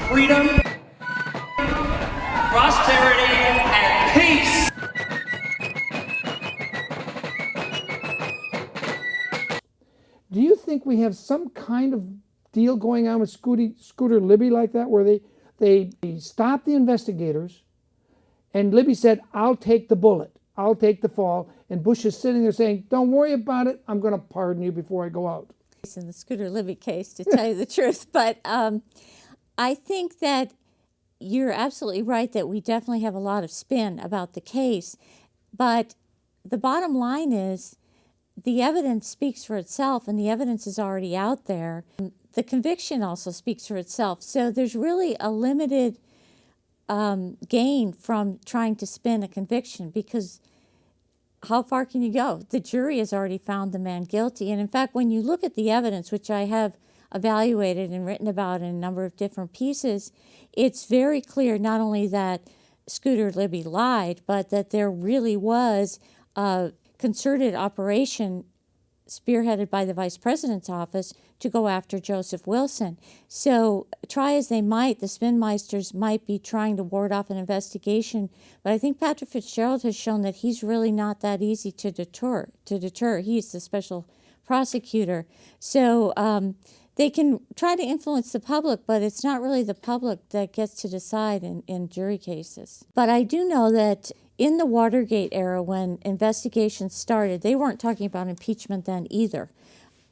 freedom, prosperity, and peace. Do you think we have some kind of deal going on with Scooter Libby like that, where they stopped the investigators, and Libby said, "I'll take the bullet, I'll take the fall," and Bush is sitting there saying, "Don't worry about it, I'm going to pardon you before I go out"? In the Scooter Libby case, to tell you the truth, but I think that you're absolutely right that we definitely have a lot of spin about the case, but the bottom line is the evidence speaks for itself, and the evidence is already out there. The conviction also speaks for itself, so there's really a limited gain from trying to spin a conviction, because how far can you go? The jury has already found the man guilty, and in fact, when you look at the evidence, which I have evaluated and written about in a number of different pieces, it's very clear not only that Scooter Libby lied, but that there really was a concerted operation spearheaded by the Vice President's office to go after Joseph Wilson. So try as they might, the spinmeisters might be trying to ward off an investigation, but I think Patrick Fitzgerald has shown that he's really not that easy to deter. He's the special prosecutor. So they can try to influence the public, but it's not really the public that gets to decide in jury cases. But I do know that in the Watergate era, when investigations started, they weren't talking about impeachment then either.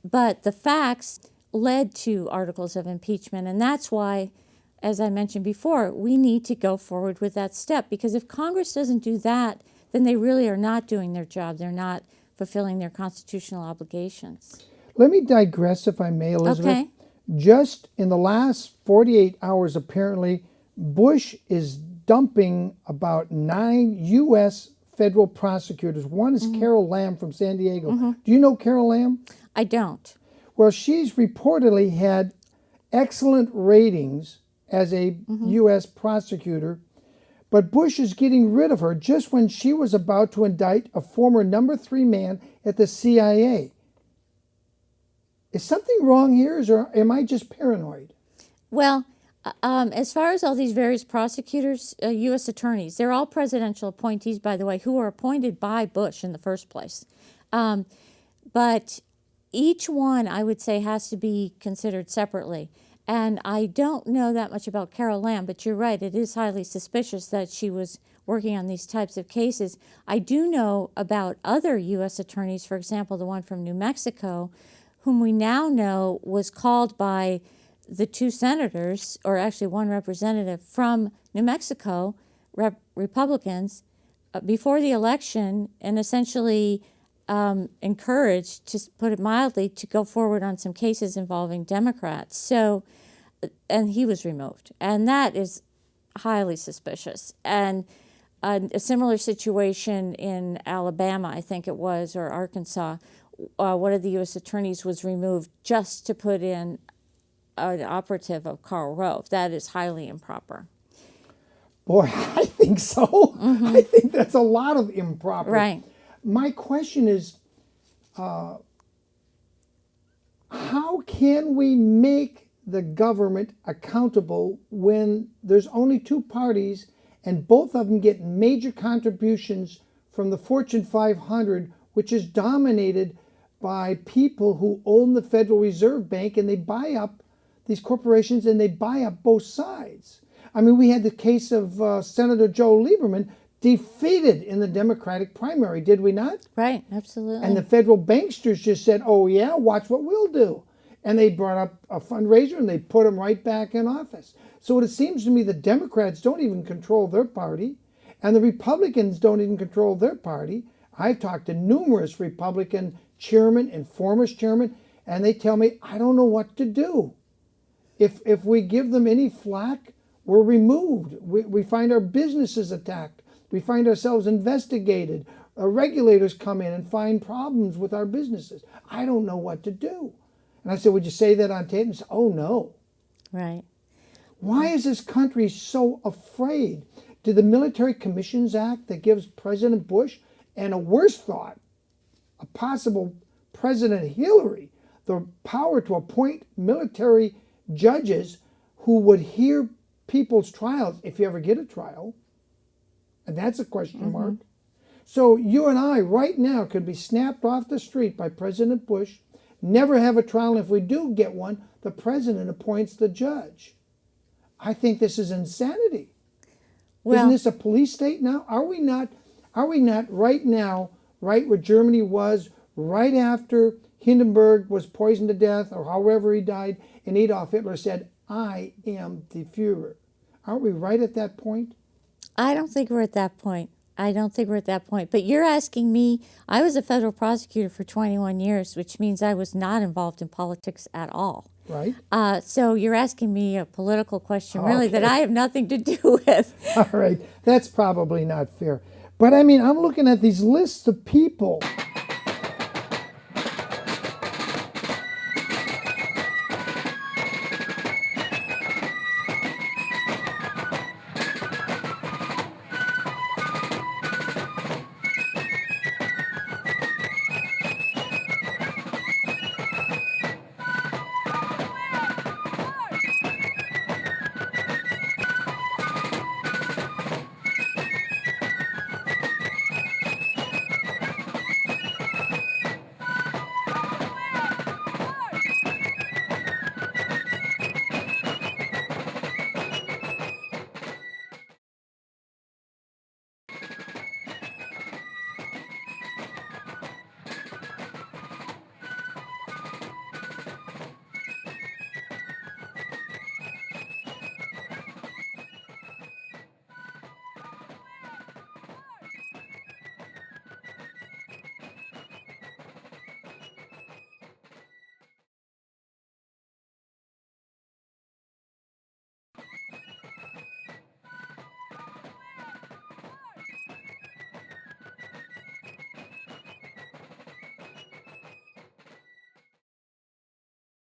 But the facts led to articles of impeachment, and that's why, as I mentioned before, we need to go forward with that step, because if Congress doesn't do that, then they really are not doing their job. They're not fulfilling their constitutional obligations. Let me digress, if I may, Elizabeth. Okay. Just in the last 48 hours, apparently, Bush is dumping about 9 U.S. federal prosecutors. One is Carol Lam from San Diego. Do you know Carol Lam? I don't. Well, she's reportedly had excellent ratings as a U.S. prosecutor, but Bush is getting rid of her just when she was about to indict a former number 3 man at the CIA. Is something wrong here, or am I just paranoid? Well, as far as all these various prosecutors, U.S. attorneys, they're all presidential appointees, by the way, who were appointed by Bush in the first place. But each one, I would say, has to be considered separately. And I don't know that much about Carol Lam, but you're right, it is highly suspicious that she was working on these types of cases. I do know about other U.S. attorneys, for example, the one from New Mexico, whom we now know was called by the 2 senators, or actually 1 representative from New Mexico, Republicans, before the election, and essentially encouraged, to put it mildly, to go forward on some cases involving Democrats. So, and he was removed. And that is highly suspicious. And a similar situation in Alabama, I think it was, or Arkansas, one of the U.S. attorneys was removed just to put in an operative of Karl Rove. That is highly improper. Boy, I think so. I think that's a lot of improper. Right. My question is, how can we make the government accountable when there's only 2 parties and both of them get major contributions from the Fortune 500, which is dominated by people who own the Federal Reserve Bank, and they buy up these corporations and they buy up both sides? I mean, we had the case of Senator Joe Lieberman defeated in the Democratic primary, did we not? Right, absolutely. And the federal banksters just said, "Oh yeah, watch what we'll do." And they brought up a fundraiser and they put him right back in office. So it seems to me the Democrats don't even control their party, and the Republicans don't even control their party. I've talked to numerous Republican chairmen and former chairmen, and they tell me, I don't know what to do. If we give them any flack, we're removed. We find our businesses attacked. We find ourselves investigated. Regulators come in and find problems with our businesses. I don't know what to do. And I said, would you say that on tape? And he said, oh, no. Right. Why is this country so afraid? Did the Military Commissions Act that gives President Bush, and a worse thought, a possible President Hillary, the power to appoint military judges who would hear people's trials if you ever get a trial. And that's a question mark. So you and I right now could be snapped off the street by President Bush, never have a trial, and if we do get one, the president appoints the judge. I think this is insanity. Well, Isn't this a police state now? Are we not right now, right where Germany was, right after Hindenburg was poisoned to death, or however he died, and Adolf Hitler said, "I am the Führer." Aren't we right at that point? I don't think we're at that point. I don't think we're at that point. But you're asking me, I was a federal prosecutor for 21 years, which means I was not involved in politics at all. Right? So you're asking me a political question, really, that Okay. I have nothing to do with. All right. That's probably not fair. But I mean, I'm looking at these lists of people